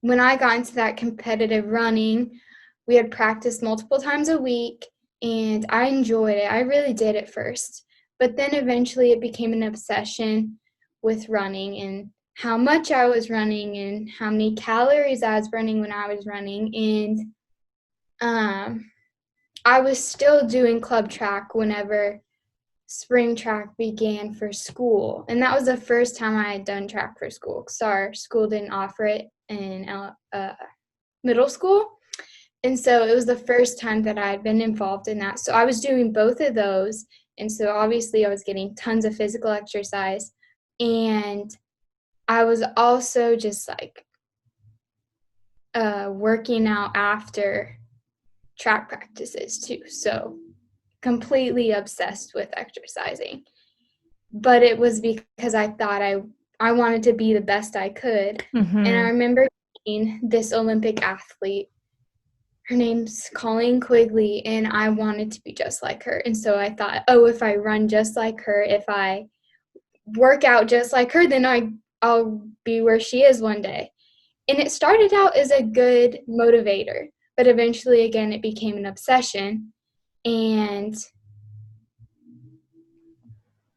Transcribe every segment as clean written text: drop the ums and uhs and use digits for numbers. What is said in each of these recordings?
when I got into that competitive running, we had practiced multiple times a week, and I enjoyed it. I really did at first. But then eventually it became an obsession with running and how much I was running and how many calories I was burning when I was running. And I was still doing club track whenever spring track began for school. And that was the first time I had done track for school because our school didn't offer it in middle school. And so it was the first time that I had been involved in that. So I was doing both of those. And so obviously I was getting tons of physical exercise. And I was also just like working out after track practices too. So completely obsessed with exercising. But it was because I thought I wanted to be the best I could. Mm-hmm. And I remember being this Olympic athlete. Her name's Colleen Quigley, and I wanted to be just like her. And so I thought, oh, if I run just like her, if I work out just like her, then I'll be where she is one day. And it started out as a good motivator, but eventually, again, it became an obsession. And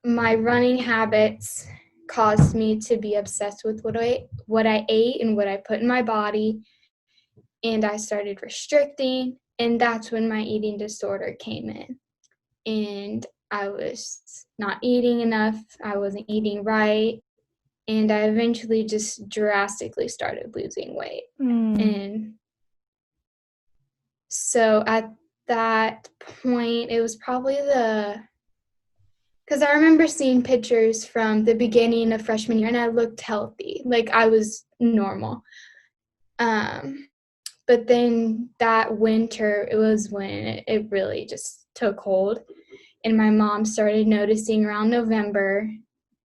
my running habits caused me to be obsessed with what I ate and what I put in my body. And I started restricting, and that's when my eating disorder came in. And I was not eating enough, I wasn't eating right, and I eventually just drastically started losing weight. And so at that point, it was probably because I remember seeing pictures from the beginning of freshman year, and I looked healthy, like I was normal. But then that winter, it was when it really just took hold. And my mom started noticing around November.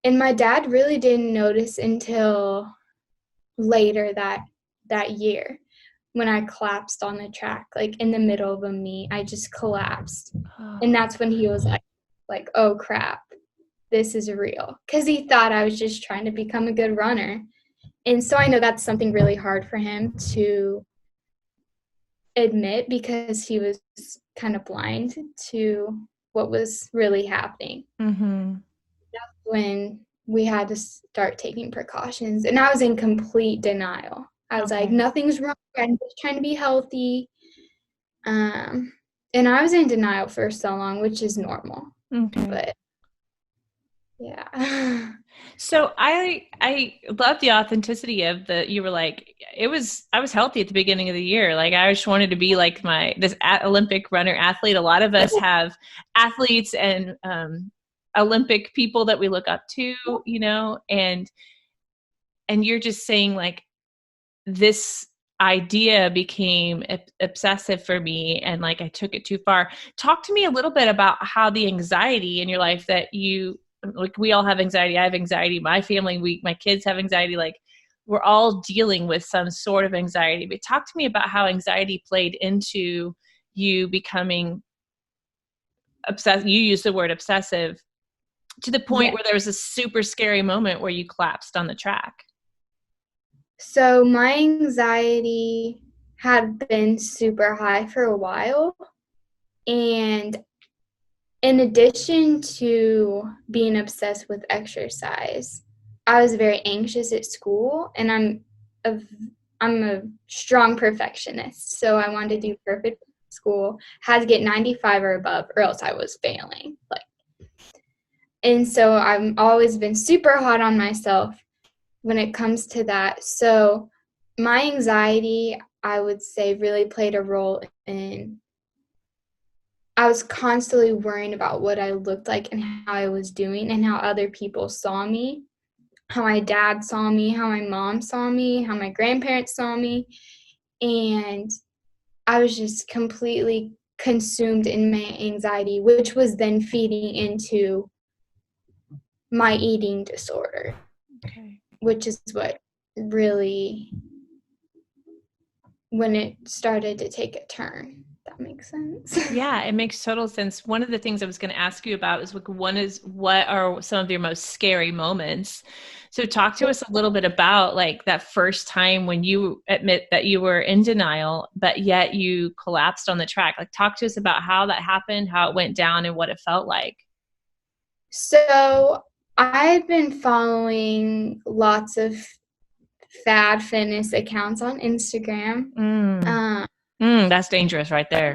And my dad really didn't notice until later that year when I collapsed on the track, like in the middle of a meet. I just collapsed. And that's when he was like, oh crap, this is real. Because he thought I was just trying to become a good runner. And so I know that's something really hard for him to admit because he was kind of blind to what was really happening. Mm-hmm. That's when we had to start taking precautions. And I was in complete denial. I was like, nothing's wrong. I'm just trying to be healthy. And I was in denial for so long, which is normal. Okay. But yeah. So I love the authenticity of you were like, I was healthy at the beginning of the year. Like I just wanted to be like this Olympic runner athlete. A lot of us have athletes and Olympic people that we look up to, and you're just saying like this idea became obsessive for me and like I took it too far. Talk to me a little bit about how the anxiety in your life that like we all have anxiety. I have anxiety. My family, my kids have anxiety. Like we're all dealing with some sort of anxiety. But talk to me about how anxiety played into you becoming obsessed. You used the word obsessive to the point where there was a super scary moment where you collapsed on the track. So my anxiety had been super high for a while. And in addition to being obsessed with exercise, I was very anxious at school, and I'm a strong perfectionist. So I wanted to do perfect at school, had to get 95 or above, or else I was failing. And so I've always been super hard on myself when it comes to that. So my anxiety, I would say, really played a role in I was constantly worrying about what I looked like and how I was doing and how other people saw me, how my dad saw me, how my mom saw me, how my grandparents saw me. And I was just completely consumed in my anxiety, which was then feeding into my eating disorder, which is what really, when it started to take a turn. That makes makes sense? Yeah, it makes total sense. One of the things I was going to ask you about is like, one is what are some of your most scary moments? So talk to us a little bit about like that first time when you admit that you were in denial, but yet you collapsed on the track. Like talk to us about how that happened, how it went down and what it felt like. So I've been following lots of fad fitness accounts on Instagram. Mm. Um, That's dangerous right there.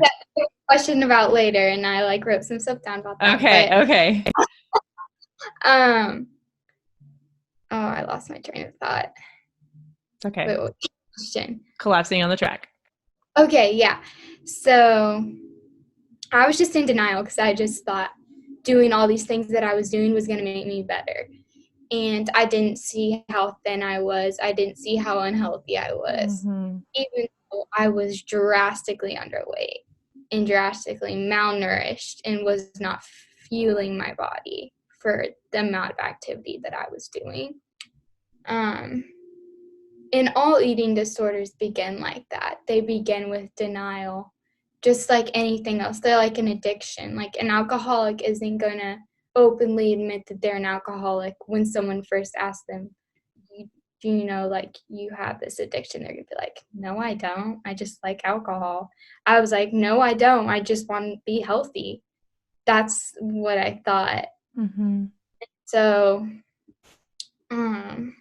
question about later, and I like wrote some stuff down about that. Okay, But okay. um, oh, I lost my train of thought. Okay. Wait, what question? Collapsing on the track. Okay, yeah. So I was just in denial because I just thought doing all these things that I was doing was going to make me better. And I didn't see how thin I was. I didn't see how unhealthy I was, Mm-hmm. even though I was drastically underweight and drastically malnourished and was not fueling my body for the amount of activity that I was doing. Um, and all eating disorders begin like that. They begin with denial, just like anything else. They're like an addiction. Like an alcoholic isn't going to openly admit that they're an alcoholic when someone first asks them, do you know, like, you have this addiction? They're going to be like, no, I don't. I just like alcohol. I was like, no, I don't. I just want to be healthy. That's what I thought. Mm-hmm. So, um,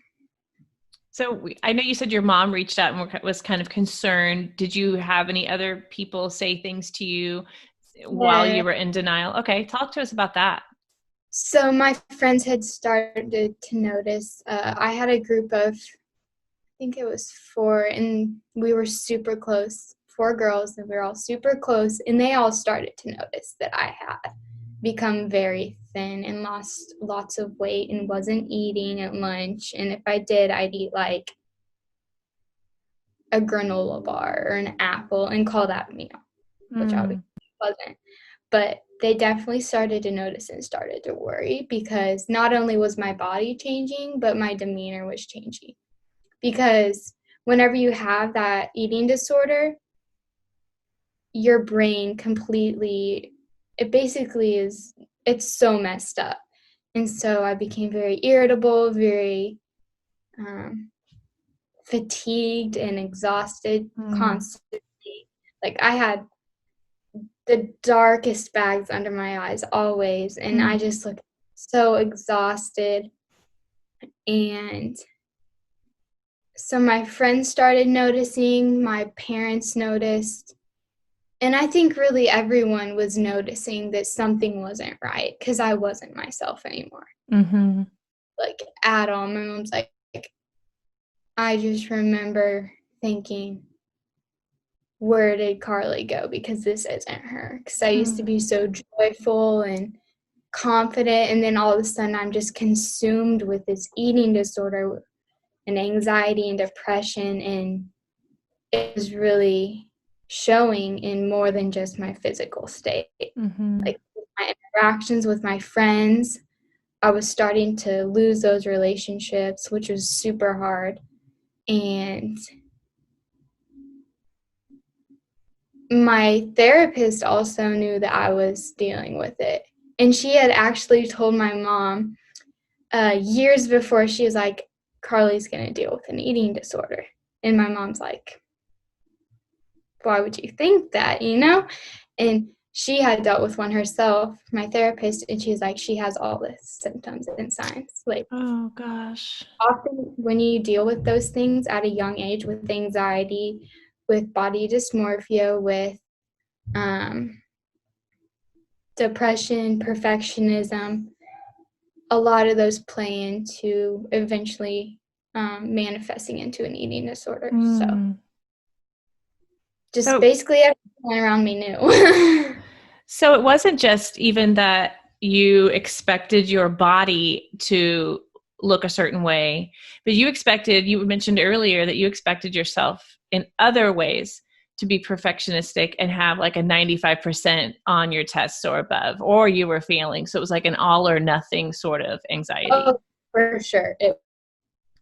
So I know you said your mom reached out and was kind of concerned. Did you have any other people say things to you while yeah. you were in denial? Okay, talk to us about that. So my friends had started to notice. I had a group of, I think it was four, and we were super close. Four girls, and we were all super close, and they all started to notice that I had become very thin and lost lots of weight and wasn't eating at lunch. And if I did, I'd eat like a granola bar or an apple and call that a meal, which obviously Mm, wasn't. But they definitely started to notice and started to worry because not only was my body changing, but my demeanor was changing. Because whenever you have that eating disorder, your brain completely, it basically is, it's so messed up. And so I became very irritable, very um, fatigued and exhausted mm, constantly. Like I had the darkest bags under my eyes always, and I mm, just looked so exhausted. And so my friends started noticing, my parents noticed, and I think really everyone was noticing that something wasn't right because I wasn't myself anymore, mm-hmm. like at all. My mom's like, I just remember thinking, where did Carly go? Because this isn't her. Because I used to Mm, be so joyful and confident, and then all of a sudden I'm just consumed with this eating disorder and anxiety and depression, and it was really showing in more than just my physical state. mm-hmm. Like my interactions with my friends, I was starting to lose those relationships, which was super hard. And my therapist also knew that I was dealing with it. And she had actually told my mom years before, she was like, Carly's going to deal with an eating disorder. And my mom's like, why would you think that, you know? And she had dealt with one herself, my therapist, and she's like, she has all the symptoms and signs. Like, Oh gosh. often when you deal with those things at a young age, with anxiety, with body dysmorphia, with um, depression, perfectionism, a lot of those play into eventually manifesting into an eating disorder. So Mm. just So basically everyone around me knew. So it wasn't just even that you expected your body to look a certain way, but you mentioned earlier that you expected yourself in other ways to be perfectionistic and have like a 95% on your tests or above, or you were failing. So it was like an all or nothing sort of anxiety. Oh, for sure. It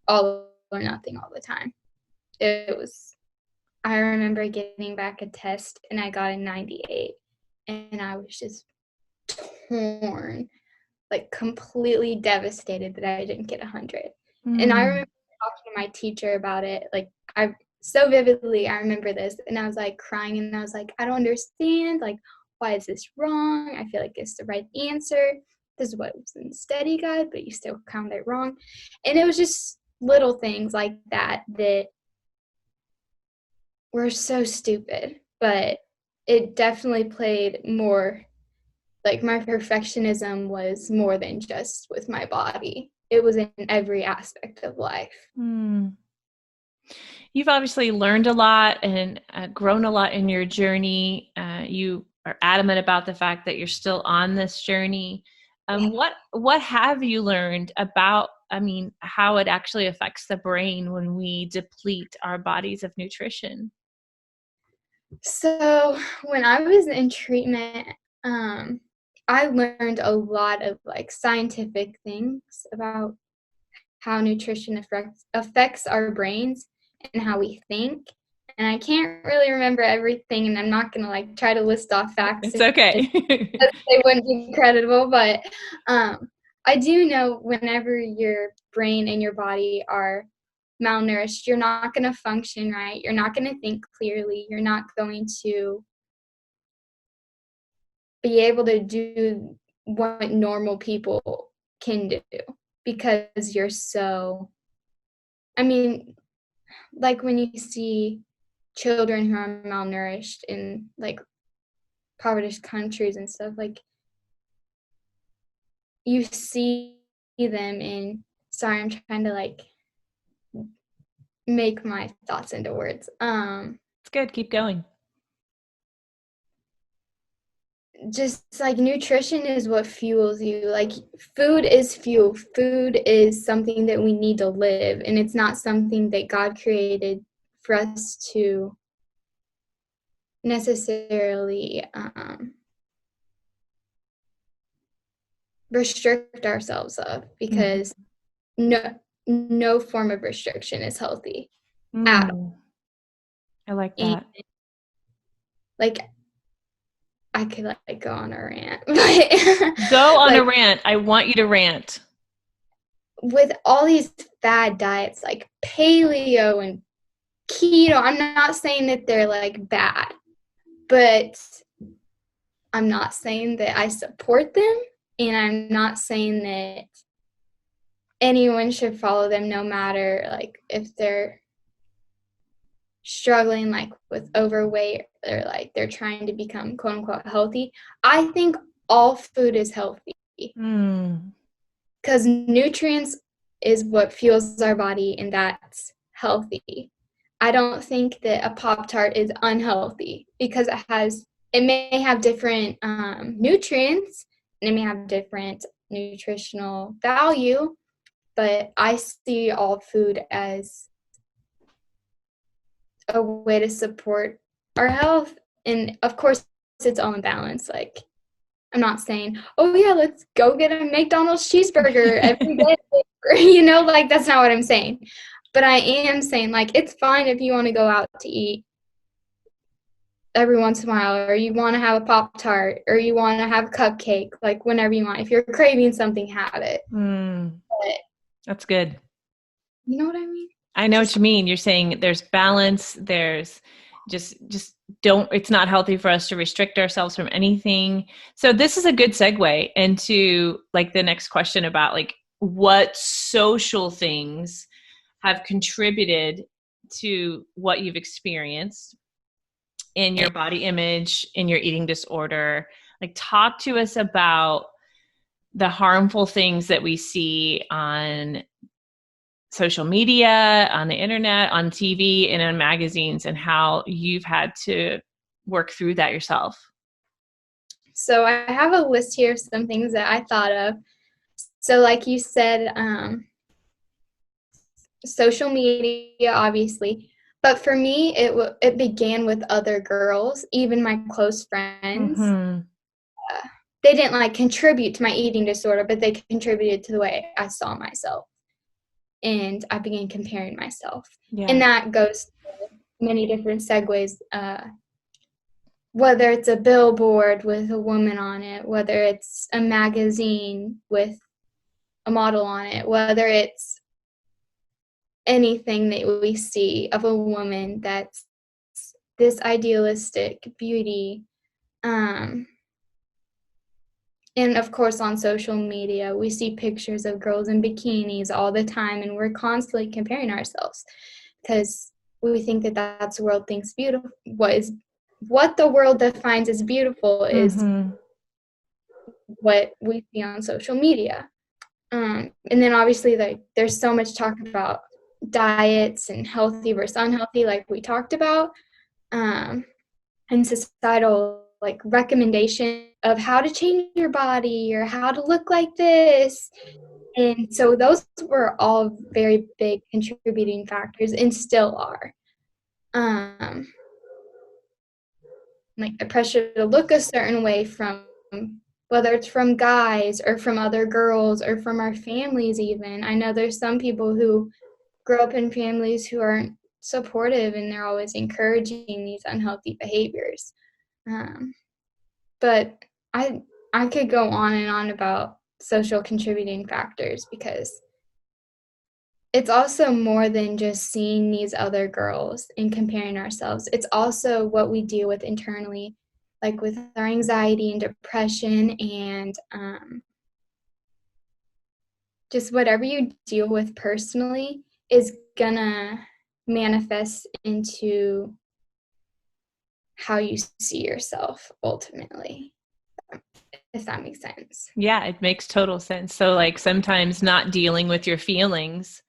all or nothing all the time. It was. I remember getting back a test and I got a 98, and I was just torn, like completely devastated that I didn't get 100. And I Mm. remember talking to my teacher about it. Like, I so vividly, I remember this, and I was like crying, and I was like, I don't understand. Like, why is this wrong? I feel like it's the right answer. This is what was in the study guide, but you still counted it wrong. And it was just little things like that that were so stupid, but it definitely played more, like my perfectionism was more than just with my body. It was in every aspect of life. Mm. You've obviously learned a lot and grown a lot in your journey. You are adamant about the fact that you're still on this journey. What have you learned about, I mean, how it actually affects the brain when we deplete our bodies of nutrition? So when I was in treatment, um, I learned a lot of like scientific things about how nutrition affects our brains and how we think. And I can't really remember everything, and I'm not gonna like try to list off facts It's if okay. they wouldn't be credible. But I do know whenever your brain and your body are malnourished, you're not going to function right. You're not going to think clearly. You're not going to be able to do what normal people can do because you're so, I mean, like when you see children who are malnourished in like impoverished countries and stuff, like you see them in, sorry, I'm trying to like make my thoughts into words. It's good. Keep going. Just like nutrition is what fuels you. Like food is fuel. Food is something that we need to live, and it's not something that God created for us to necessarily restrict ourselves of, Mhm. because no form of restriction is healthy at all. Mm, I like And that. like I could like go on a rant, but Go on a like rant. I want you to rant. with all these fad diets like paleo and keto, I'm not saying that they're like bad, but I'm not saying that I support them, and I'm not saying that anyone should follow them no matter like if they're struggling like with overweight or like they're trying to become quote unquote healthy. I think all food is healthy Mm, because nutrients is what fuels our body, and that's healthy. I don't think that a Pop Tart is unhealthy because it may have different nutrients and it may have different nutritional value, but I see all food as a way to support our health. And of course, it's all in balance. Like, I'm not saying, oh yeah, let's go get a McDonald's cheeseburger every day. Like that's not what I'm saying. But I am saying like it's fine if you want to go out to eat every once in a while, or you want to have a Pop Tart, or you want to have a cupcake, like whenever you want. If you're craving something, have it. mm, But that's good. you know what I mean? I know what Just you mean. You're saying there's balance, there's just don't, it's not healthy for us to restrict ourselves from anything. So this is a good segue into like the next question about like what social things have contributed to what you've experienced in your body image, in your eating disorder. Like talk to us about the harmful things that we see on social media, on the internet, on TV, and in magazines, and how you've had to work through that yourself. so I have a list here of some things that I thought of. So, like you said, social media, obviously, but for me, it began with other girls, even my close friends. Mm-hmm. They didn't like contribute to my eating disorder, but they contributed to the way I saw myself, and I began comparing myself, and Yeah. that goes many different segues, whether it's a billboard with a woman on it, whether it's a magazine with a model on it, whether it's anything that we see of a woman that's this idealistic beauty. And of course, on social media, we see pictures of girls in bikinis all the time, and we're constantly comparing ourselves because we think that that's the world thinks beautiful. What the world defines as beautiful is Mm-hmm. what we see on social media. And then obviously, like, there's so much talk about diets and healthy versus unhealthy, like we talked about, and societal like recommendation of how to change your body or how to look like this. And so those were all very big contributing factors and still are. Like the pressure to look a certain way from whether it's from guys or from other girls or from our families even. I know there's some people who grow up in families who aren't supportive and they're always encouraging these unhealthy behaviors. But I could go on and on about social contributing factors because it's also more than just seeing these other girls and comparing ourselves. It's also what we deal with internally, like with our anxiety and depression and just whatever you deal with personally is gonna manifest into how you see yourself ultimately, if that makes sense. Yeah, it makes total sense. So like sometimes not dealing with your feelings,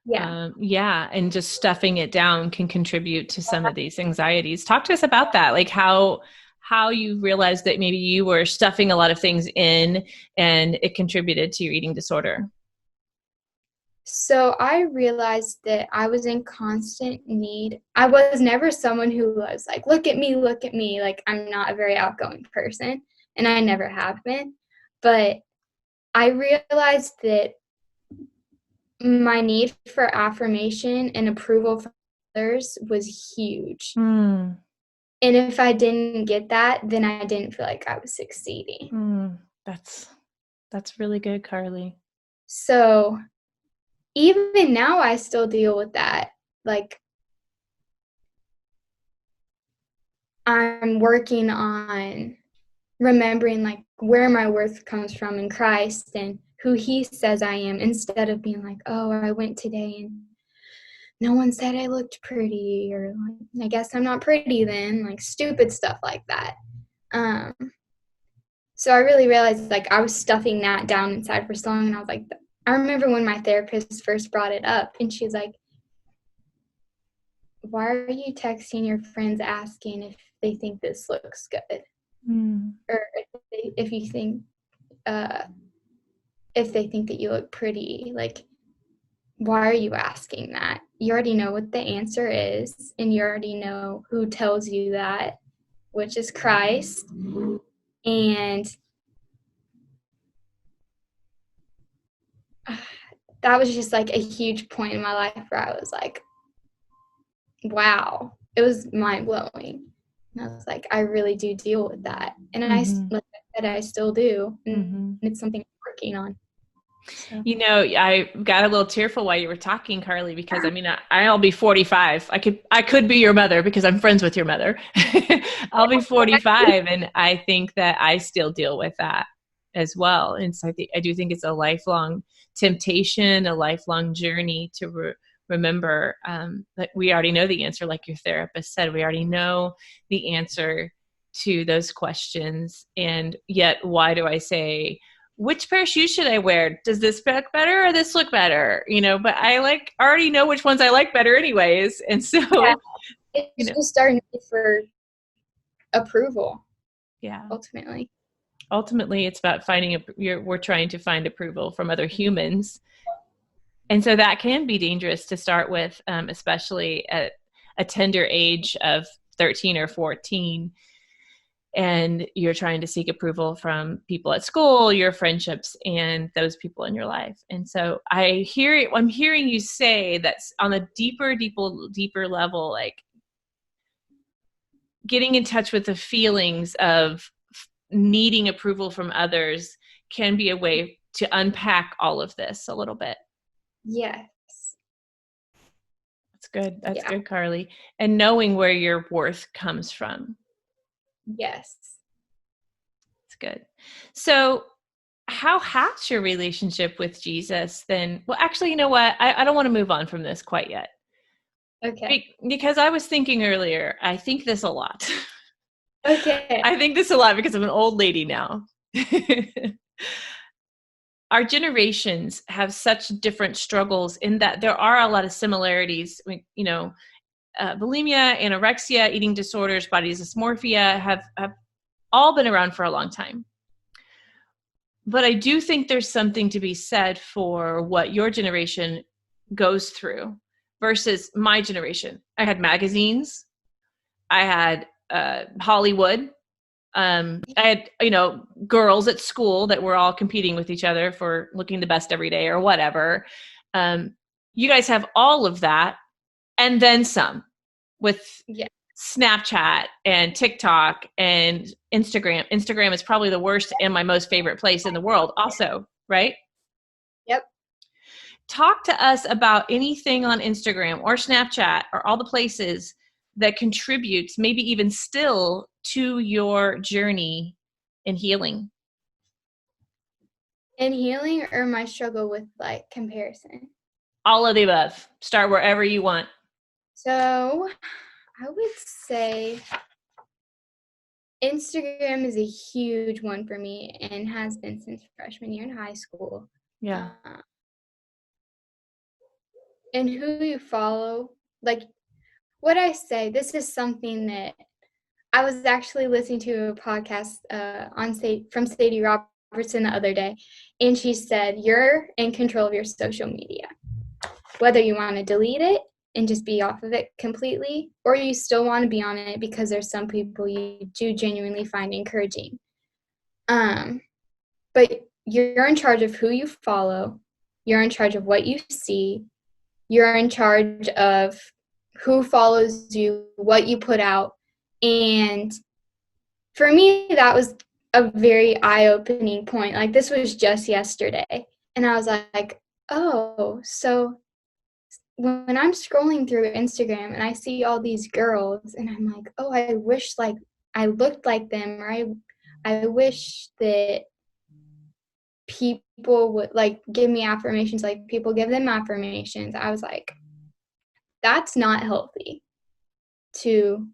Yeah. yeah, and just stuffing it down can contribute to some of these anxieties. Talk to us about that, like how you realized that maybe you were stuffing a lot of things in and it contributed to your eating disorder. So I realized that I was in constant need. I was never someone who was like, look at me, look at me. Like, I'm not a very outgoing person, and I never have been. But I realized that my need for affirmation and approval from others was huge. Mm, And if I didn't get that, then I didn't feel like I was succeeding. mm, that's really good, Carly. So even now, I still deal with that. Like, I'm working on remembering like where my worth comes from in Christ and who he says I am, instead of being like, oh, I went today and no one said I looked pretty, or like, I guess I'm not pretty then, like stupid stuff like that. Um, so I really realized like I was stuffing that down inside for so long, and I was like, I remember when my therapist first brought it up, and she's like, why are you texting your friends asking if they think this looks good, Mm, or if you think uh, if they think that you look pretty? Like, why are you asking that? You already know what the answer is, and you already know who tells you that, which is Christ. And that was just like a huge point in my life where I was like, wow, it was mind blowing. And I was like, I really do deal with that. And mm-hmm, like I said, I still do. And mm-hmm. it's something I'm working on. So, You know, I got a little tearful while you were talking, Carly, because I mean, I'll be 45. I could be your mother because I'm friends with your mother. I'll be 45, and I think that I still deal with that as well. And so I do think it's a lifelong temptation, a lifelong journey to remember that we already know the answer, like your therapist said. We already know the answer to those questions, and yet, why do I say, which pair of shoes should I wear? Does this look better or this look better? You know, but I like already know which ones I like better anyways. And yeah, so, you it's know, just starting for approval, yeah. ultimately. Ultimately, it's about we're trying to find approval from other humans. And so that can be dangerous to start with, especially at a tender age of 13 or 14. And you're trying to seek approval from people at school, your friendships, and those people in your life. And so I'm hearing you say that's on a deeper level, like getting in touch with the feelings of needing approval from others can be a way to unpack all of this a little bit. Yes. That's good. That's Yeah. good, Carly. And knowing where your worth comes from. Yes. It's good. So, how has your relationship with Jesus then? Well, actually, you know what? I don't want to move on from this quite yet. Okay. Because I was thinking earlier, I think this a lot. Okay. I think this a lot because I'm an old lady now. Our generations have such different struggles in that there are a lot of similarities. I mean, bulimia, anorexia, eating disorders, body dysmorphia have all been around for a long time. But I do think there's something to be said for what your generation goes through versus my generation. I had magazines, I had Hollywood, I had, girls at school that were all competing with each other for looking the best every day or whatever. Um, you guys have all of that and then some with Yeah. Snapchat and TikTok and Instagram. Instagram is probably the worst and my most favorite place in the world also, right? Yep. Talk to us about anything on Instagram or Snapchat or all the places that contributes, maybe even still, to your journey in healing. In healing or my struggle with like comparison. All of the above. Start wherever you want. So I would say Instagram is a huge one for me and has been since freshman year in high school. Yeah. And who you follow, like what I say, this is something that I was actually listening to a podcast from Sadie Robertson the other day, and she said, you're in control of your social media. Whether you want to delete it and just be off of it completely, or you still want to be on it because there's some people you do genuinely find encouraging. But you're in charge of who you follow. You're in charge of what you see. You're in charge of who follows you, what you put out. And for me, that was a very eye-opening point. Like, this was just yesterday. And I was like, oh, so when I'm scrolling through Instagram and I see all these girls and I'm like, oh, I wish like I looked like them, or I wish that people would like give me affirmations like people give them affirmations. I was like, that's not healthy to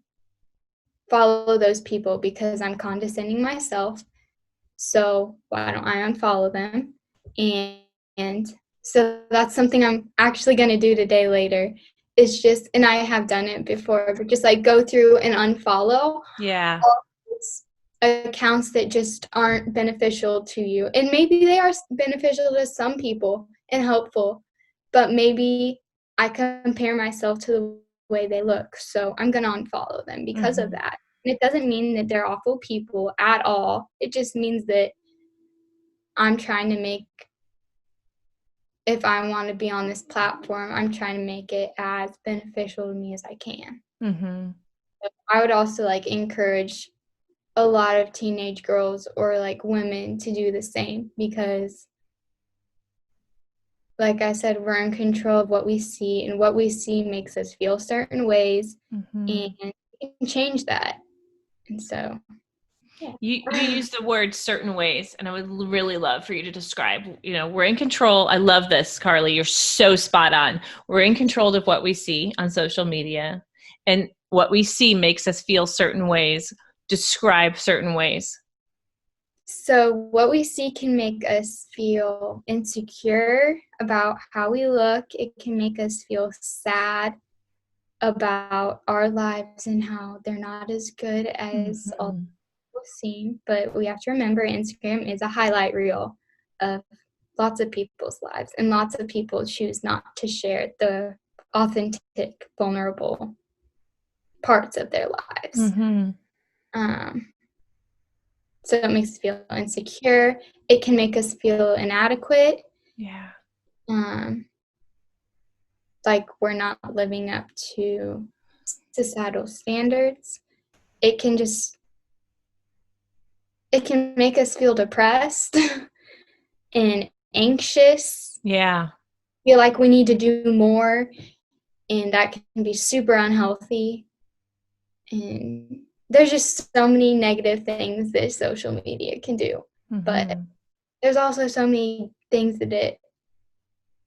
follow those people because I'm condescending myself. So why don't I unfollow them? And so that's something I'm actually going to do today later. It's just, and I have done it before, but just like go through and unfollow Yeah. all these accounts that just aren't beneficial to you. And maybe they are beneficial to some people and helpful, but maybe I compare myself to the way they look. So I'm going to unfollow them because of that. And it doesn't mean that they're awful people at all. It just means that I'm trying to make, if I want to be on this platform, I'm trying to make it as beneficial to me as I can. Mm-hmm. I would also like encourage a lot of teenage girls or like women to do the same because, like I said, we're in control of what we see, and what we see makes us feel certain ways, and we can change that. And so, yeah. You use the word certain ways, and I would really love for you to describe, we're in control. I love this, Carly. You're so spot on. We're in control of what we see on social media, and what we see makes us feel certain ways. Describe certain ways. So, what we see can make us feel insecure about how we look. It can make us feel sad about our lives and how they're not as good as all Mm-hmm. people seem. But we have to remember Instagram is a highlight reel of lots of people's lives, and lots of people choose not to share the authentic, vulnerable parts of their lives. Mm-hmm. Um, so it makes us feel insecure. It can make us feel inadequate. Yeah. Um, like we're not living up to societal standards. it can just it can make us feel depressed and anxious, Yeah. feel like we need to do more, and that can be super unhealthy. And there's just so many negative things that social media can do. But Mm-hmm. there's also so many things that it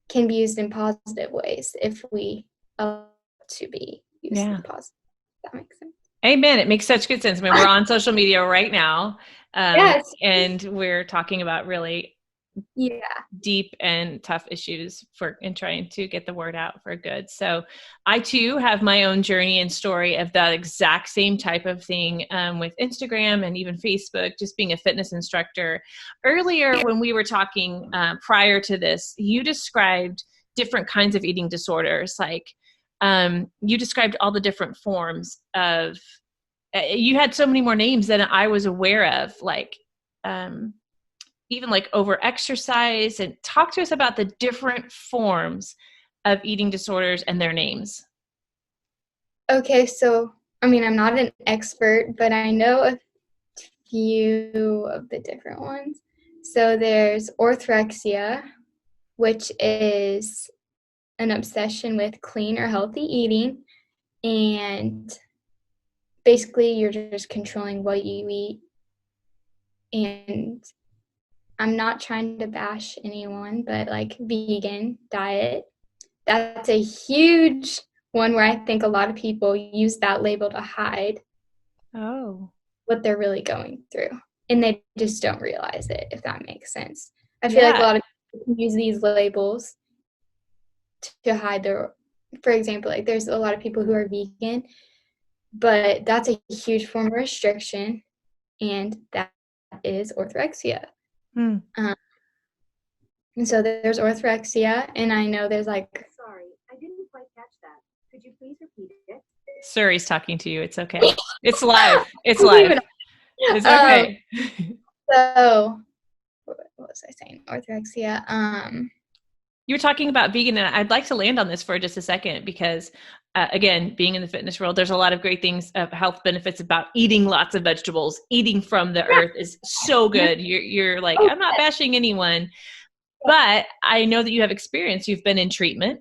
can be used in positive ways if we allow it to be used Yeah. in positive. That makes sense. Amen. It makes such good sense. I mean, we're on social media right now, Yes. and we're talking about really Yeah. deep and tough issues for in trying to get the word out for good. So I too have my own journey and story of that exact same type of thing, with Instagram and even Facebook, just being a fitness instructor. Earlier when we were talking, prior to this, you described different kinds of eating disorders. Like, you described all the different forms of, you had so many more names than I was aware of, like, even like over exercise. And talk to us about the different forms of eating disorders and their names. Okay, so I mean, I'm not an expert, but I know a few of the different ones. So there's orthorexia, which is an obsession with clean or healthy eating. And basically, you're just controlling what you eat. And I'm not trying to bash anyone, but like vegan diet, that's a huge one where I think a lot of people use that label to hide Oh, what they're really going through. And they just don't realize it, if that makes sense. I feel like a yeah. lot of people use these labels to hide their, for example, like there's a lot of people who are vegan, but that's a huge form of restriction, and that is orthorexia. Hmm. Um, and so there's orthorexia, and I know there's like, Sorry, I didn't quite catch that. Could you please repeat it? Suri's talking to you. It's okay. It's live. It's live. even It's okay. so what was I saying? Orthorexia. You were talking about vegan, and I'd like to land on this for just a second because, again, being in the fitness world, there's a lot of great things of health benefits about eating lots of vegetables. Eating from the earth is so good. You're like, I'm not bashing anyone, but I know that you have experience. You've been in treatment.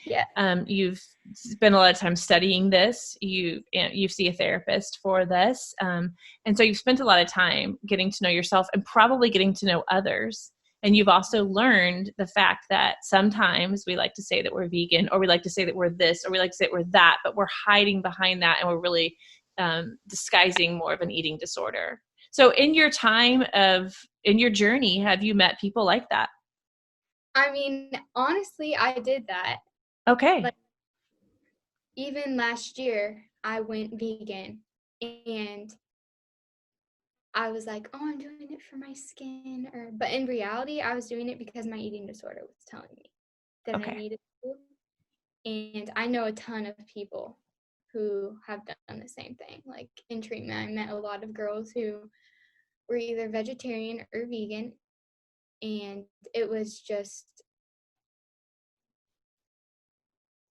Yeah. You've spent a lot of time studying this. You see a therapist for this, and so you've spent a lot of time getting to know yourself and probably getting to know others. And you've also learned the fact that sometimes we like to say that we're vegan, or we like to say that we're this, or we like to say that we're that, but we're hiding behind that, and we're really disguising more of an eating disorder. So, in your in your journey, have you met people like that? I mean, honestly, I did that. Okay. Like, even last year, I went vegan, and I was like, oh, I'm doing it for my skin. But in reality, I was doing it because my eating disorder was telling me that I Okay. needed to. And I know a ton of people who have done the same thing. Like in treatment, I met a lot of girls who were either vegetarian or vegan. And it was just,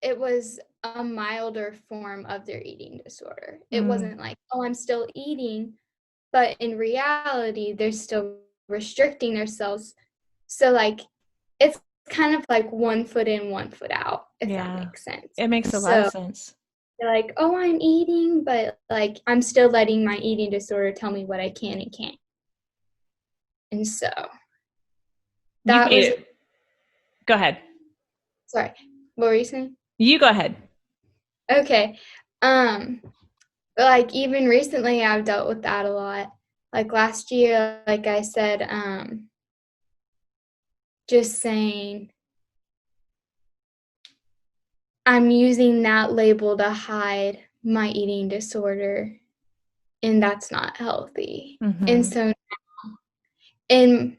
it was a milder form of their eating disorder. It Mm, wasn't like, oh, I'm still eating, but in reality, they're still restricting themselves. So, like, it's kind of like 1 foot in, 1 foot out, if that yeah. makes sense. It makes a lot of So, sense. they're like, oh, I'm eating, but like, I'm still letting my eating disorder tell me what I can and can't. And so, You've that made was, it. Go ahead. sorry, what were you saying? You go ahead. Okay. Like, even recently, I've dealt with that a lot. Like, last year, like I said, just saying, I'm using that label to hide my eating disorder, and that's not healthy. And Mm-hmm. so, and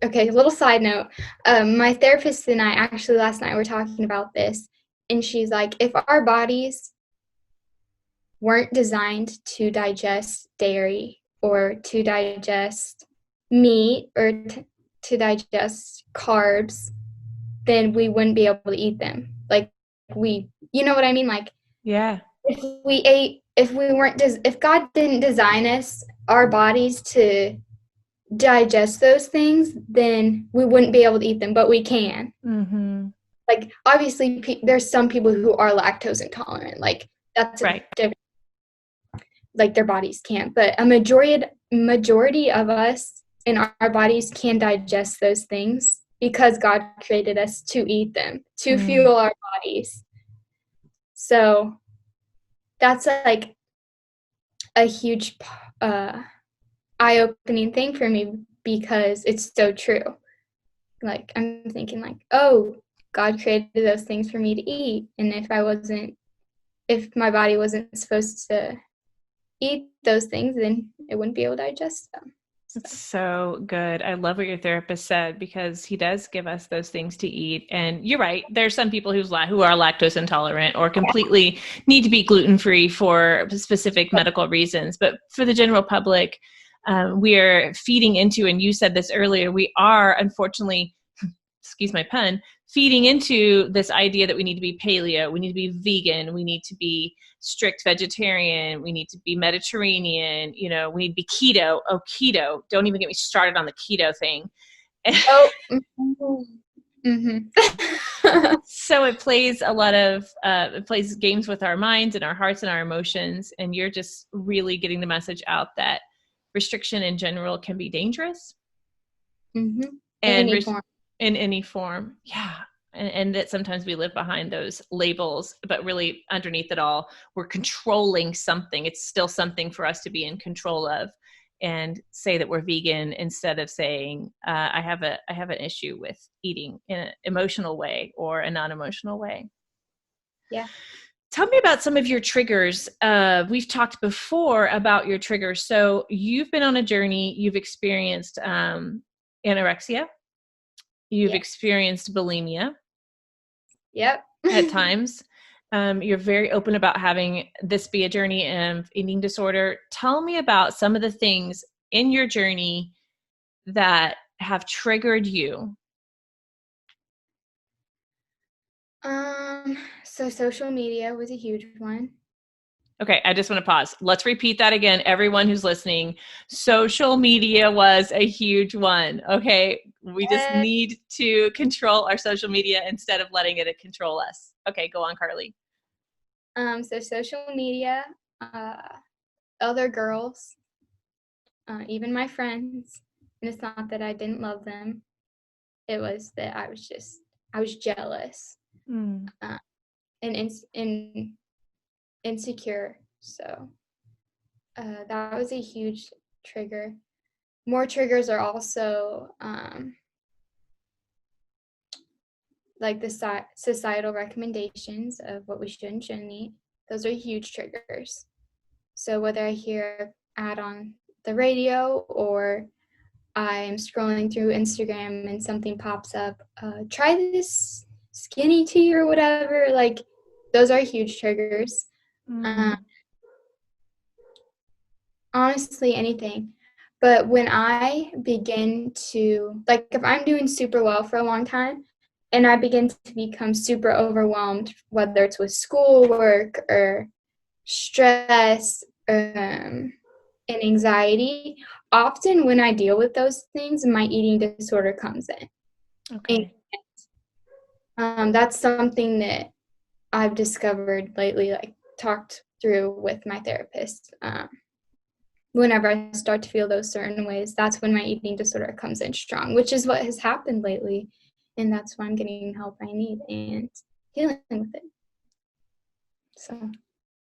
okay, little side note, my therapist and I actually last night were talking about this, and she's like, if our bodies weren't designed to digest dairy or to digest meat or to digest carbs, then we wouldn't be able to eat them. Like, you know what I mean? Like, Yeah. if we ate if God didn't design our bodies to digest those things, then we wouldn't be able to eat them, but we can. Mm-hmm. Like, obviously, there's some people who are lactose intolerant. Like, that's a Right. different, like, their bodies can't. But a majority of us in our bodies can digest those things because God created us to eat them, to fuel our bodies. So that's like a huge eye-opening thing for me because it's so true. Like, I'm thinking like, oh, God created those things for me to eat, and if my body wasn't supposed to eat those things, then it wouldn't be able to digest them. It's so good. I love what your therapist said because he does give us those things to eat. And you're right. There's some people who are lactose intolerant or completely need to be gluten-free for specific medical reasons. But for the general public, we are feeding into, and you said this earlier, we are unfortunately, excuse my pun, feeding into this idea that we need to be paleo, we need to be vegan, we need to be strict vegetarian, we need to be Mediterranean, we need to be keto. Oh, keto. Don't even get me started on the keto thing. Oh, mm-hmm. So it plays it plays games with our minds and our hearts and our emotions. And you're just really getting the message out that restriction in general can be dangerous. Mm-hmm. And In any form. Yeah. And that sometimes we live behind those labels, but really underneath it all, we're controlling something. It's still something for us to be in control of, and say that we're vegan instead of saying, I have an issue with eating in an emotional way or a non-emotional way. Yeah. Tell me about some of your triggers. We've talked before about your triggers. So you've been on a journey, you've experienced anorexia. You've experienced bulimia. Yep. At times. You're very open about having this be a journey of eating disorder. Tell me about some of the things in your journey that have triggered you. So social media was a huge one. Okay, I just want to pause. Let's repeat that again. Everyone who's listening, social media was a huge one. Okay, we just need to control our social media instead of letting it control us. Okay, go on, Carly. So social media, other girls, even my friends, and it's not that I didn't love them. It was that I was jealous and insecure. So that was a huge trigger. More triggers are also like the societal recommendations of what we should and shouldn't eat. Those are huge triggers. So whether I hear ad on the radio or I'm scrolling through Instagram and something pops up, try this skinny tea or whatever, like those are huge triggers. Honestly, anything. But when I begin to, like, if I'm doing super well for a long time and I begin to become super overwhelmed, whether it's with schoolwork or stress and anxiety, often when I deal with those things, my eating disorder comes in. Okay. And that's something that I've discovered lately, like talked through with my therapist. Whenever I start to feel those certain ways, that's when my eating disorder comes in strong, which is what has happened lately. And that's why I'm getting help I need and dealing with it. So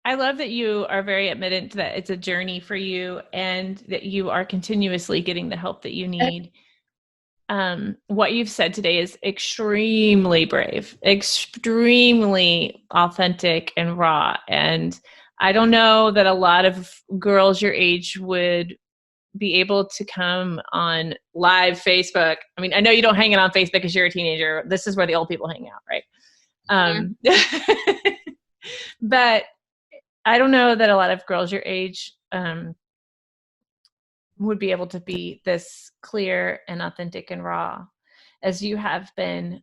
I love that you are very admitted that it's a journey for you and that you are continuously getting the help that you need. What you've said today is extremely brave, extremely authentic and raw. And I don't know that a lot of girls your age would be able to come on live Facebook. I mean, I know you don't hang out on Facebook because you're a teenager. This is where the old people hang out, right? But I don't know that a lot of girls your age would be able to be this clear and authentic and raw as you have been.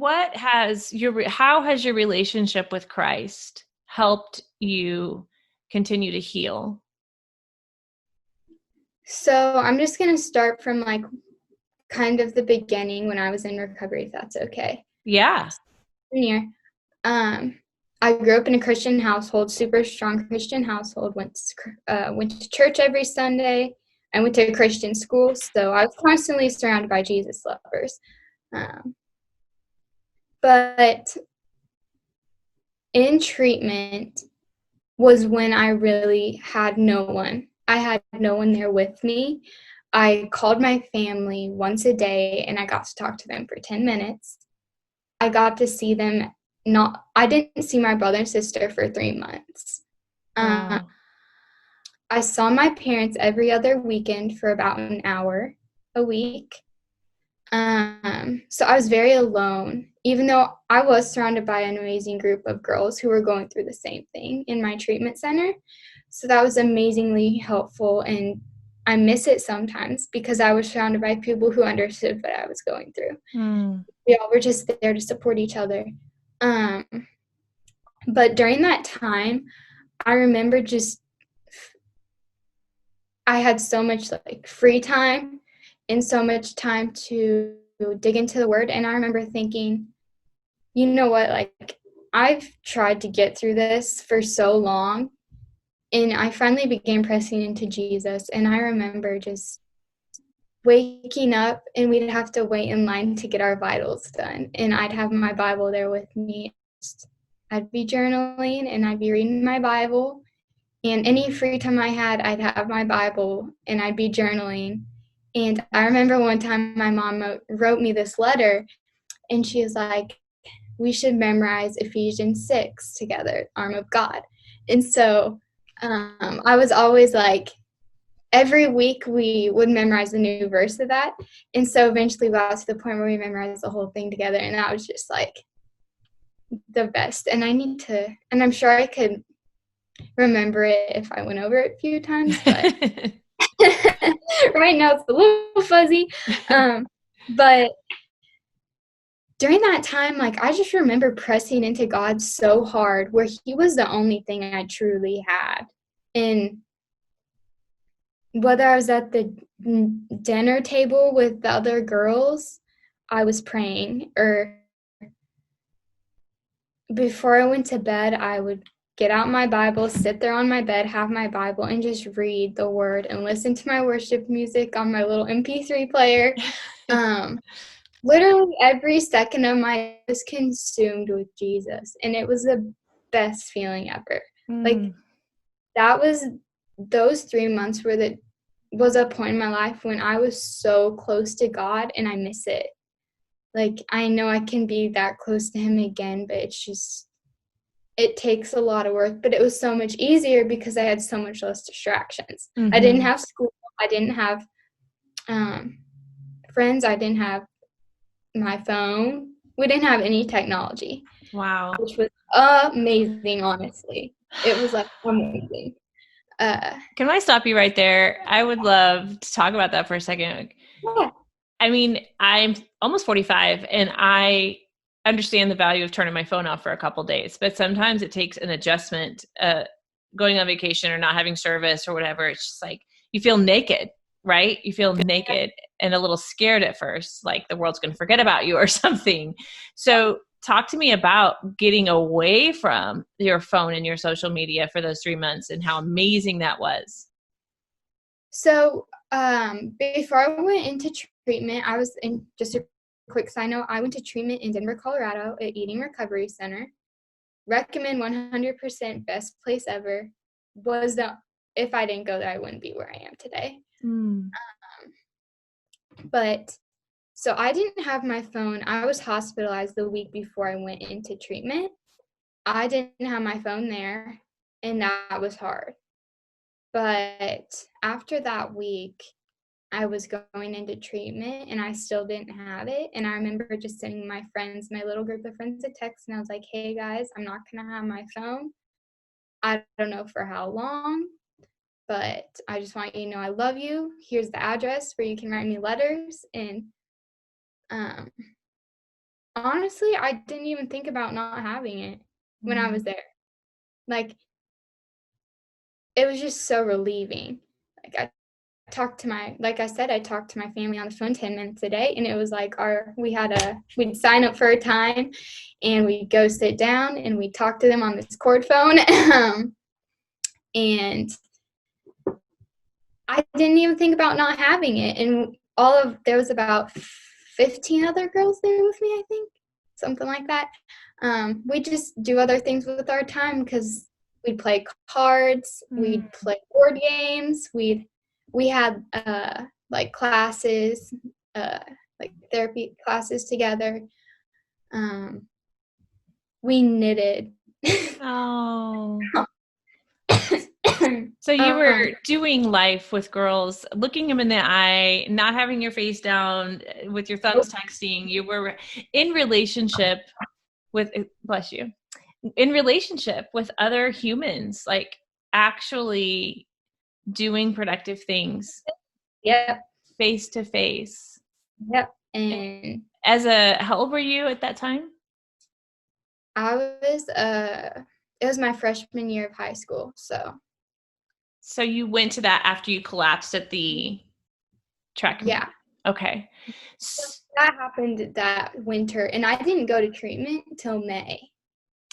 how has your relationship with Christ helped you continue to heal? So I'm just going to start from like kind of the beginning when I was in recovery, if that's okay. Yeah. Year, I grew up in a Christian household, super strong Christian household. Went to church every Sunday. I went to a Christian school, so I was constantly surrounded by Jesus lovers. But in treatment was when I really had no one. I had no one there with me. I called my family once a day, and I got to talk to them for 10 minutes. I got to see them. I didn't see my brother and sister for 3 months. Wow. I saw my parents every other weekend for about an hour a week. So I was very alone, even though I was surrounded by an amazing group of girls who were going through the same thing in my treatment center. So that was amazingly helpful, and I miss it sometimes because I was surrounded by people who understood what I was going through. We all were just there to support each other. But during that time, I remember I had so much like free time and so much time to dig into the word. And I remember thinking, you know what, like I've tried to get through this for so long, and I finally began pressing into Jesus. And I remember just waking up, and we'd have to wait in line to get our vitals done. And I'd have my Bible there with me. I'd be journaling and I'd be reading my Bible. And any free time I had, I'd have my Bible and I'd be journaling. And I remember one time my mom wrote me this letter, and she was like, we should memorize Ephesians 6 together, arm of God. And so I was always like, every week we would memorize a new verse of that. And so eventually we got to the point where we memorized the whole thing together. And that was just like the best. And I'm sure I could remember it if I went over it a few times, but right now it's a little fuzzy. But during that time, like I just remember pressing into God so hard, where He was the only thing I truly had. And whether I was at the dinner table with the other girls, I was praying, or before I went to bed, I would get out my Bible, sit there on my bed, have my Bible, and just read the word and listen to my worship music on my little MP3 player. Literally every second of my life was consumed with Jesus, and it was the best feeling ever. Like those 3 months was a point in my life when I was so close to God, and I miss it. Like I know I can be that close to Him again, but it takes a lot of work, but it was so much easier because I had so much less distractions. I didn't have school. I didn't have friends. I didn't have my phone. We didn't have any technology. Wow. Which was amazing, honestly. It was like amazing. Can I stop you right there? I would love to talk about that for a second. Yeah. I mean, I'm almost 45 and I understand the value of turning my phone off for a couple days, but sometimes it takes an adjustment, going on vacation or not having service or whatever. It's just like you feel naked, right? You feel naked and a little scared at first, like the world's going to forget about you or something. So talk to me about getting away from your phone and your social media for those 3 months and how amazing that was. So before I went into treatment, I was in, just a quick side note, I went to treatment in Denver, Colorado at Eating Recovery Center. Recommend 100%, best place ever. If I didn't go there, I wouldn't be where I am today. But so I didn't have my phone. I was hospitalized the week before I went into treatment. I didn't have my phone there, and that was hard. But after that week, I was going into treatment and I still didn't have it. And I remember just sending my little group of friends, a text, and I was like, hey guys, I'm not going to have my phone. I don't know for how long, but I just want you to know I love you. Here's the address where you can write me letters. And honestly, I didn't even think about not having it when I was there. Like, it was just so relieving. Like, like I said, I talked to my family on the phone 10 minutes a day, and it was like we'd sign up for a time, and we'd go sit down, and we'd talk to them on this cord phone. And I didn't even think about not having it. And there was about 15 other girls there with me, I think, something like that. We just do other things with our time because we'd play cards, we'd play board games, we had like classes, like therapy classes together. We knitted. Oh. So you were doing life with girls, looking them in the eye, not having your face down, with your thumbs texting. You were in relationship with, bless you, in relationship with other humans, like actually doing productive things Yep. face to face. Yep. And How old were you at that time? it was my freshman year of high school, so. So you went to that after you collapsed at the track meet? Yeah. Okay. That happened that winter, and I didn't go to treatment till May.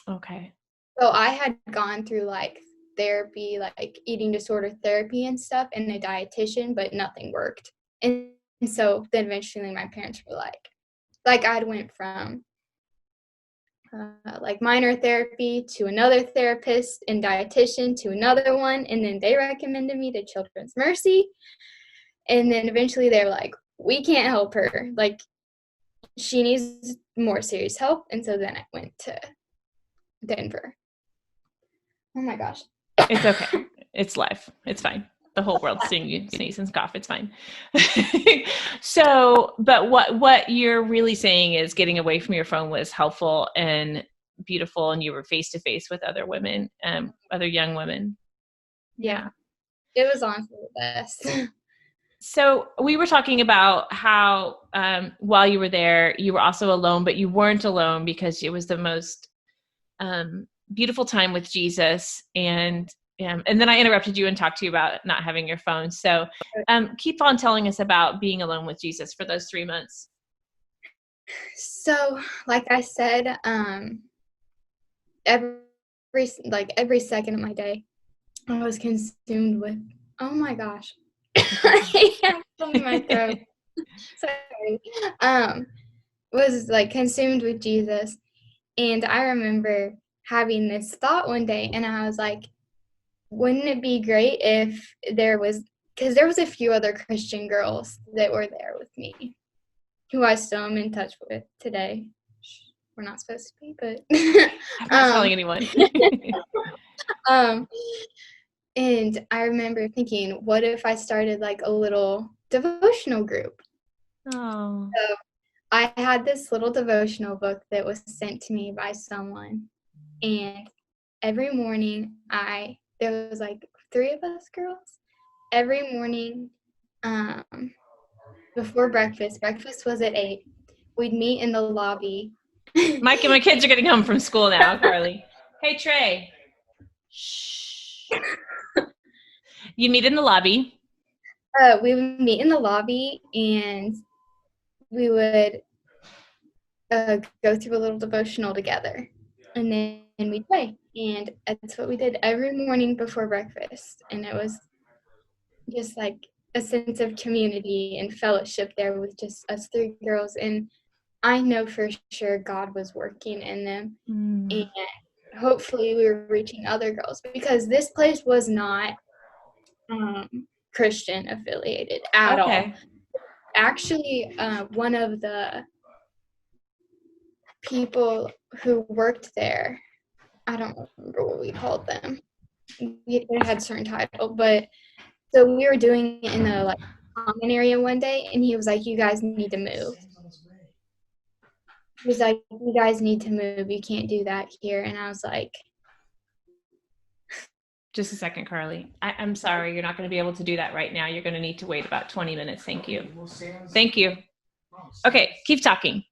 Okay. So I had gone through like therapy, like eating disorder therapy and stuff, and a dietitian, but nothing worked. And so then eventually my parents were like I'd went from like minor therapy to another therapist and dietitian to another one, and then they recommended me to Children's Mercy. And then eventually they're like, we can't help her. Like, she needs more serious help. And so then I went to Denver. Oh my gosh. It's okay. It's life. It's fine. The whole world's seeing you sneeze and cough. It's fine. So, but what you're really saying is getting away from your phone was helpful and beautiful, and you were face to face with other women, other young women. Yeah. It was honestly the best. So we were talking about how while you were there, you were also alone, but you weren't alone because it was the most beautiful time with Jesus. And then I interrupted you and talked to you about not having your phone. So keep on telling us about being alone with Jesus for those 3 months. So, like I said, every second of my day, I was consumed with. Oh my gosh, I have something in my throat. Sorry. Was like consumed with Jesus, and I remember having this thought one day, and I was like, wouldn't it be great if because there was a few other Christian girls that were there with me, who I still am in touch with today. We're not supposed to be, but I'm not telling anyone. And I remember thinking, what if I started like a little devotional group? Oh. So I had this little devotional book that was sent to me by someone, and every morning there was like 3 of us girls. Every morning, before breakfast was at 8. We'd meet in the lobby. Mike and my kids are getting home from school now, Carly. Hey, Trey. Shh. You meet in the lobby. We would meet in the lobby, and we would go through a little devotional together, and then we'd pray. And that's what we did every morning before breakfast. And it was just like a sense of community and fellowship there with just us 3 girls. And I know for sure God was working in them. And hopefully we were reaching other girls, because this place was not Christian affiliated at all. Actually, one of the people who worked there, I don't remember what we called them. They had a certain title, but so we were doing it in the like common area one day, and he was like, "You guys need to move." He was like, "You guys need to move. You can't do that here." And I was like, just a second, Carly. I'm sorry. You're not going to be able to do that right now. You're going to need to wait about 20 minutes. Thank you. Thank you. Okay, keep talking.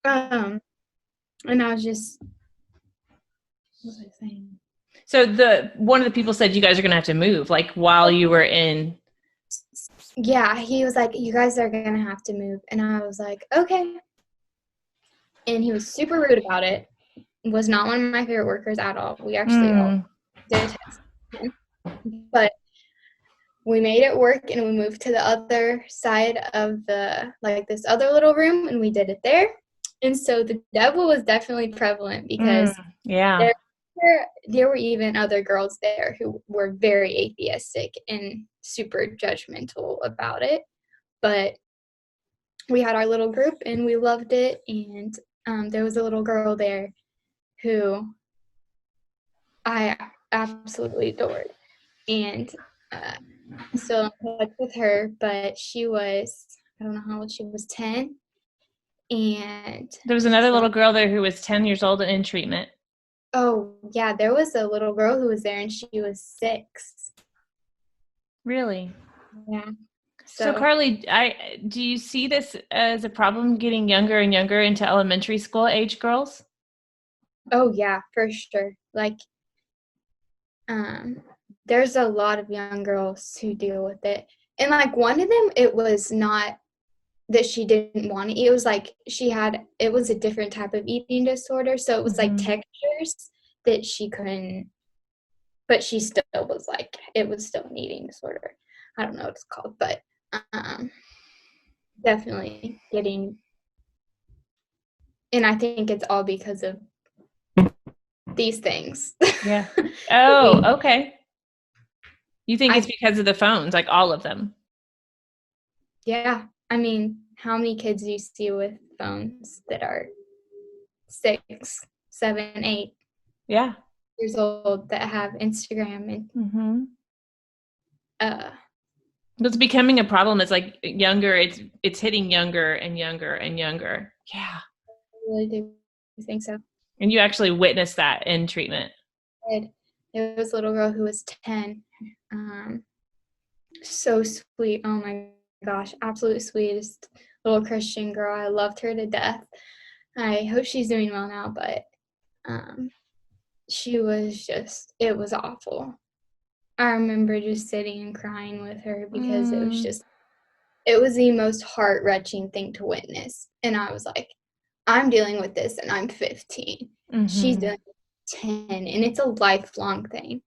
And I was just, what was I saying? So one of the people said you guys are going to have to move, like while you were in. Yeah, he was like, you guys are going to have to move. And I was like, okay. And he was super rude about it. Was not one of my favorite workers at all. We actually all detest him. But we made it work, and we moved to the other side of this other little room, and we did it there. And so the devil was definitely prevalent because Yeah. there were even other girls there who were very atheistic and super judgmental about it. But we had our little group, and we loved it. And there was a little girl there who I absolutely adored. And still in touch with her, but she was, I don't know how old she was, 10. And There was another little girl there who was 10 years old and in treatment. oh, yeah, there was a little girl who was there, and she was 6. Really? Yeah. So Carly, do you see this as a problem getting younger and younger into elementary school age girls? Oh, yeah, for sure. Like, there's a lot of young girls who deal with it. And, like, one of them, it was not that she didn't want to eat. It was like it was a different type of eating disorder. So it was like textures that she couldn't, but she still was like, it was still an eating disorder. I don't know what it's called, but definitely getting, and I think it's all because of these things. Yeah. Oh, okay. You think it's because of the phones, like all of them? Yeah. I mean, how many kids do you see with phones that are 6, 7, 8 Yeah. years old that have Instagram and It's becoming a problem. It's like younger, it's hitting younger and younger and younger. Yeah. I really do think so. And you actually witnessed that in treatment. There was a little girl who was 10. So sweet. Oh my gosh. Absolute sweetest little Christian girl. I loved her to death. I hope she's doing well now, but she was just, it was awful. I remember just sitting and crying with her because it was the most heart-wrenching thing to witness. And I was like, I'm dealing with this and I'm 15. She's dealing with 10, and it's a lifelong thing.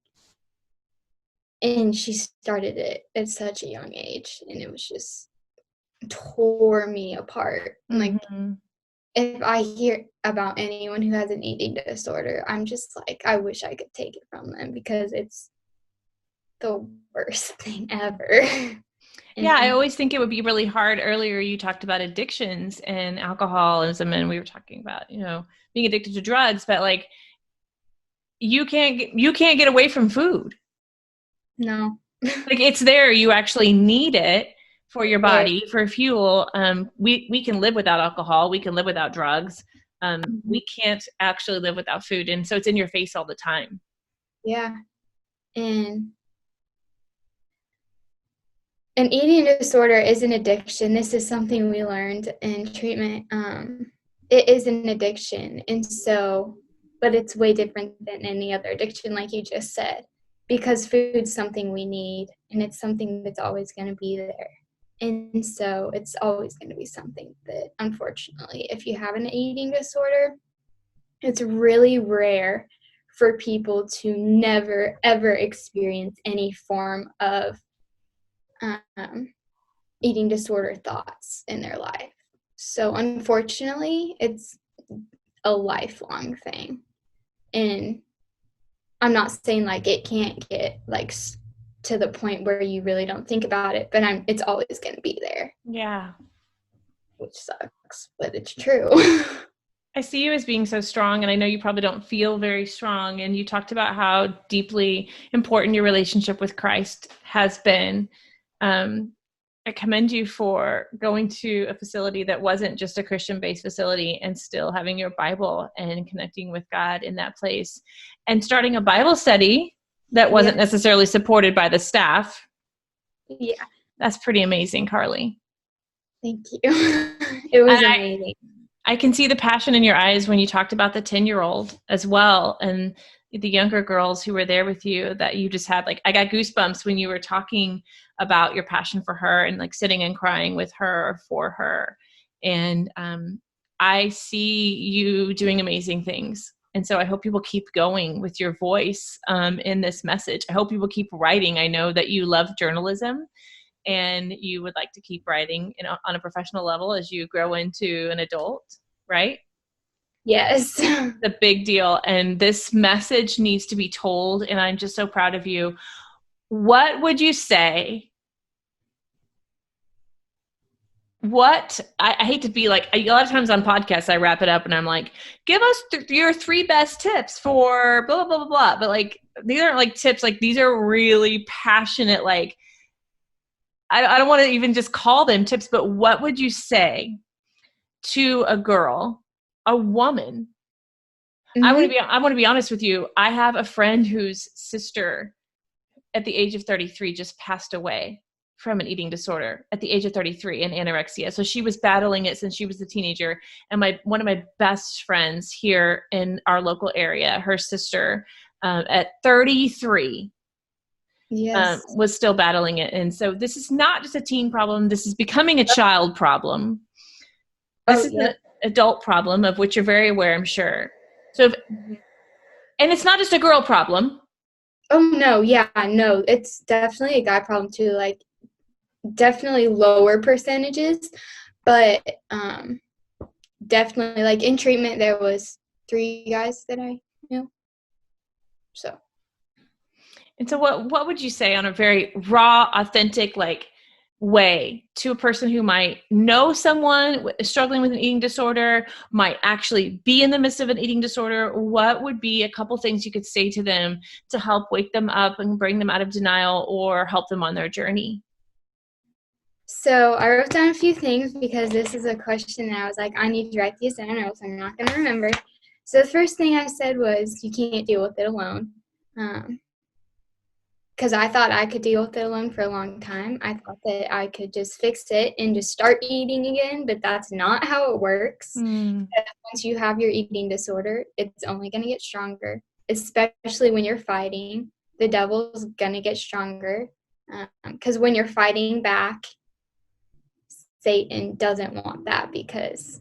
And she started it at such a young age, and it was just tore me apart. Like, if I hear about anyone who has an eating disorder, I'm just like, I wish I could take it from them because it's the worst thing ever. Yeah, I always think it would be really hard. Earlier, you talked about addictions and alcoholism, and we were talking about, being addicted to drugs, but like you can't get away from food. No. Like it's there. You actually need it for your body, for fuel. We can live without alcohol. We can live without drugs. We can't actually live without food. And so it's in your face all the time. Yeah. And an eating disorder is an addiction. This is something we learned in treatment. It is an addiction. And so, but it's way different than any other addiction, like you just said, because food's something we need, and it's something that's always going to be there. And so it's always going to be something that, unfortunately, if you have an eating disorder, it's really rare for people to never, ever experience any form of eating disorder thoughts in their life. So unfortunately, it's a lifelong thing. And I'm not saying like it can't get like to the point where you really don't think about it, but it's always going to be there. Yeah. Which sucks, but it's true. I see you as being so strong, and I know you probably don't feel very strong. And you talked about how deeply important your relationship with Christ has been. I commend you for going to a facility that wasn't just a Christian-based facility and still having your Bible and connecting with God in that place, and starting a Bible study that wasn't necessarily supported by the staff. Yeah. That's pretty amazing, Carly. Thank you. It was amazing. I can see the passion in your eyes when you talked about the 10-year-old as well, and the younger girls who were there with you, that you just had, like, I got goosebumps when you were talking about your passion for her and like sitting and crying with her or for her. And I see you doing amazing things. And so I hope people keep going with your voice in this message. I hope people keep writing. I know that you love journalism and you would like to keep writing on a professional level as you grow into an adult, right? Yes. It's a big deal. And this message needs to be told. And I'm just so proud of you. What would you say? I hate to be like, a lot of times on podcasts, I wrap it up and I'm like, give us your 3 best tips for blah, blah, blah, blah. But like, these aren't like tips. Like, these are really passionate, like, I don't want to even just call them tips, but what would you say to a girl, a woman? Mm-hmm. I want to be honest with you. I have a friend whose sister at the age of 33 just passed away from an eating disorder at the age of 33 and anorexia. So she was battling it since she was a teenager. And one of my best friends here in our local area, her sister at 33 Yes. was still battling it. And so this is not just a teen problem. This is becoming a child problem. This is an adult problem of which you're very aware, I'm sure. So, and it's not just a girl problem. Oh, no. Yeah, no. It's definitely a guy problem too. Like, definitely lower percentages, but definitely, like, in treatment, there was 3 guys that I knew. So. And so what would you say on a very raw, authentic, like, way to a person who might know someone struggling with an eating disorder, might actually be in the midst of an eating disorder? What would be a couple things you could say to them to help wake them up and bring them out of denial or help them on their journey? So I wrote down a few things because this is a question that I was like, I need to write these down or else I'm not going to remember. So the first thing I said was, you can't deal with it alone. Because I thought I could deal with it alone for a long time. I thought that I could just fix it and just start eating again, but that's not how it works. Once you have your eating disorder, it's only going to get stronger, especially when you're fighting. The devil's going to get stronger because when you're fighting back, Satan doesn't want that because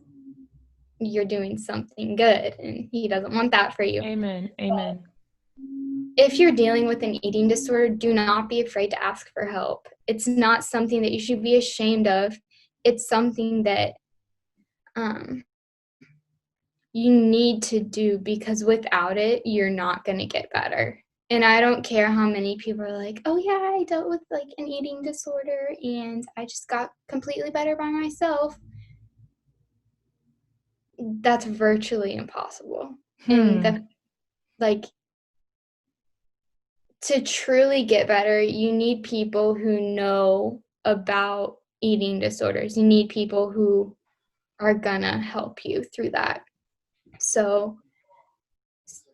you're doing something good and he doesn't want that for you. Amen. Amen. If you're dealing with an eating disorder, do not be afraid to ask for help. It's not something that you should be ashamed of. It's something that you need to do because without it, you're not going to get better. And I don't care how many people are like, oh yeah, I dealt with like an eating disorder and I just got completely better by myself. That's virtually impossible. And to truly get better, you need people who know about eating disorders. You need people who are gonna help you through that. So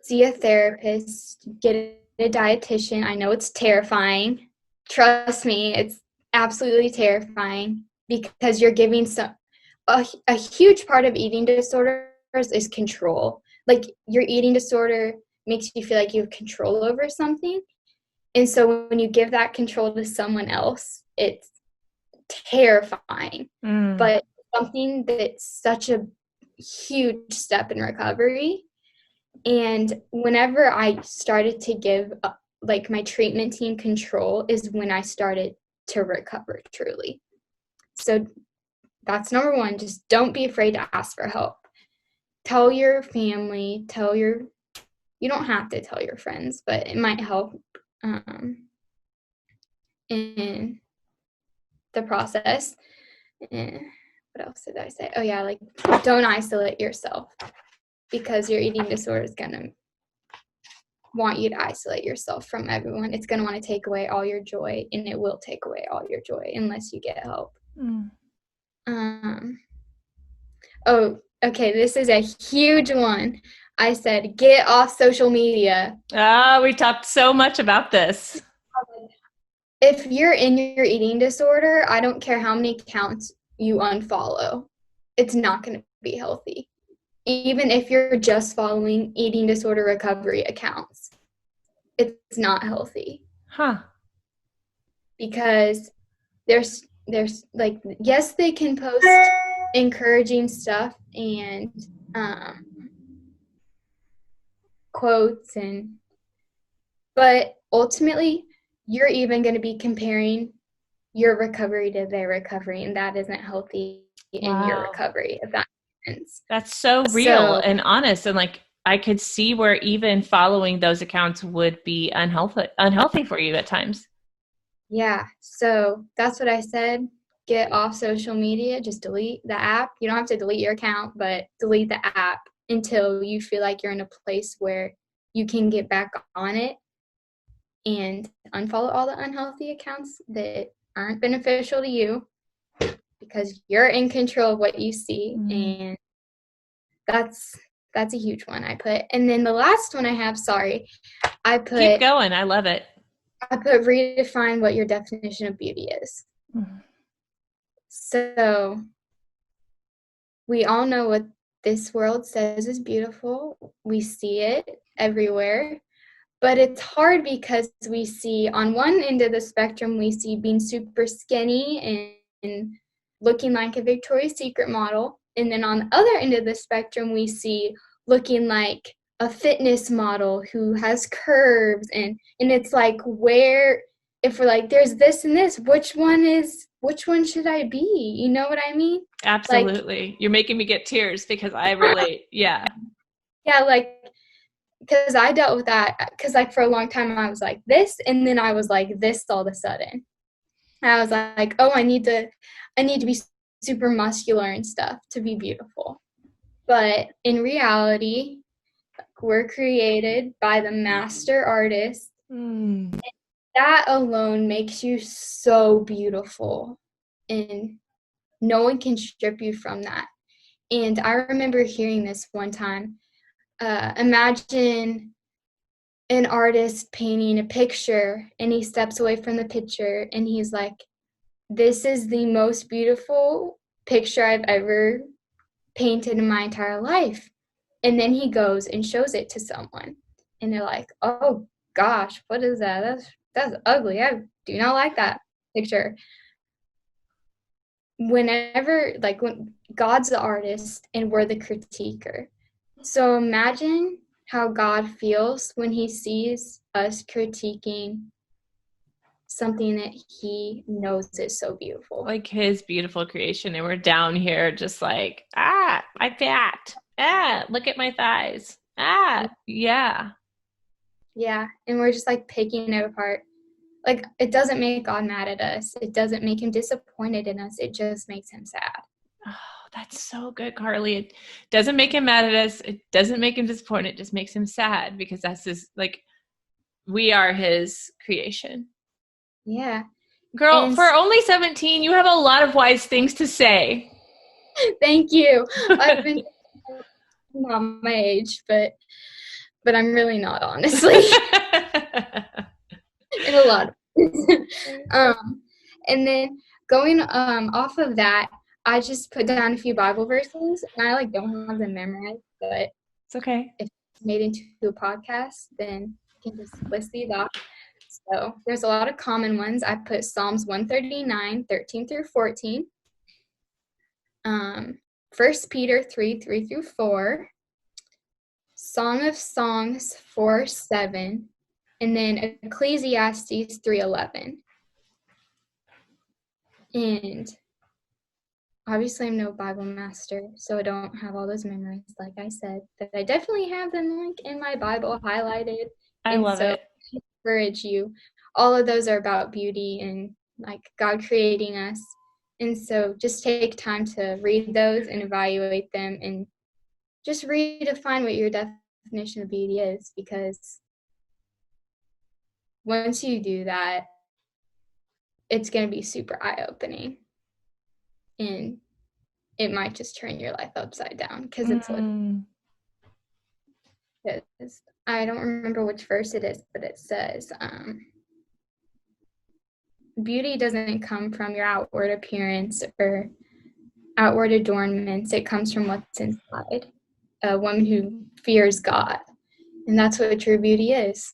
see a therapist, get a dietitian. I know it's terrifying. Trust me, it's absolutely terrifying because you're giving a huge part of eating disorders is control. Like, your eating disorder makes you feel like you have control over something. And so when you give that control to someone else, it's terrifying. But something that's such a huge step in recovery. And whenever I started to give like my treatment team control is when I started to recover truly. So that's number one. Just don't be afraid to ask for help. Tell your family, you don't have to tell your friends, but it might help in the process. And what else did I say? Oh yeah, like, don't isolate yourself because your eating disorder is going to want you to isolate yourself from everyone. It's going to want to take away all your joy, and it will take away all your joy unless you get help. Oh, okay, this is a huge one. I said, get off social media. We talked so much about this. If you're in your eating disorder, I don't care how many accounts you unfollow. It's not going to be healthy, even if you're just following eating disorder recovery accounts. It's not healthy. Huh. Because there's like, yes, they can post encouraging stuff and quotes, but ultimately you're even going to be comparing your recovery to their recovery, and that isn't healthy in your Wow. recovery, if that makes sense. That's so real and honest, and like I could see where even following those accounts would be unhealthy for you at times. Yeah, so that's what I said. Get off social media, just delete the app. You don't have to delete your account, but delete the app until you feel like you're in a place where you can get back on it, and unfollow all the unhealthy accounts that aren't beneficial to you, because you're in control of what you see. And that's a huge one I put. And then the last one I have, Keep going. I love it. I put redefine what your definition of beauty is. So we all know what this world says is beautiful. We see it everywhere. But it's hard because we see, on one end of the spectrum, we see being super skinny and looking like a Victoria's Secret model. And then on the other end of the spectrum, we see looking like a fitness model who has curves. And it's like, where, if we're like, there's this and this, which one should I be? You know what I mean? Absolutely. You're making me get tears because I relate. Yeah. Yeah, like, because I dealt with that, because like for a long time I was like this, and then I was like this all of a sudden. And I was like, oh, I need to be super muscular and stuff to be beautiful. But in reality, we're created by the master artist. That alone makes you so beautiful, and no one can strip you from that. And I remember hearing this one time. Imagine an artist painting a picture, and he steps away from the picture and he's like, this is the most beautiful picture I've ever painted in my entire life. And then he goes and shows it to someone, and they're like, oh gosh, what is that? That's ugly. I do not like that picture. When God's the artist and we're the critiquer. So imagine how God feels when he sees us critiquing something that he knows is so beautiful. Like his beautiful creation. And we're down here just like, my fat. Look at my thighs. Yeah. Yeah, and we're just like picking it apart. Like, it doesn't make God mad at us. It doesn't make him disappointed in us. It just makes him sad. Oh, that's so good, Carly. It doesn't make him mad at us. It doesn't make him disappointed. It just makes him sad, because that's his, like, we are his creation. Yeah. Girl, And for only 17, you have a lot of wise things to say. thank you. I've been not my age, but I'm really not, honestly. In a lot of and then going off of that, I just put down a few Bible verses, and I don't have them memorized, but it's okay. if it's made into a podcast, then you can just list these off. So there's a lot of common ones. I put Psalms 139, 13 through 14, 1 Peter 3, 3 through 4, Song of Songs 4, 7, and then Ecclesiastes 3:11. And obviously I'm no Bible master, so I don't have all those memorized, like I said, but I definitely have them in my Bible highlighted. I love it. I encourage you. All of those are about beauty and God creating us. And so just take time to read those and evaluate them, and just redefine what your definition of beauty is, because once you do that, it's going to be super eye-opening, and it might just turn your life upside down, because it's what it is. I don't remember which verse it is, but it says, beauty doesn't come from your outward appearance or outward adornments. It comes from what's inside. A woman who fears God. And that's what true beauty is.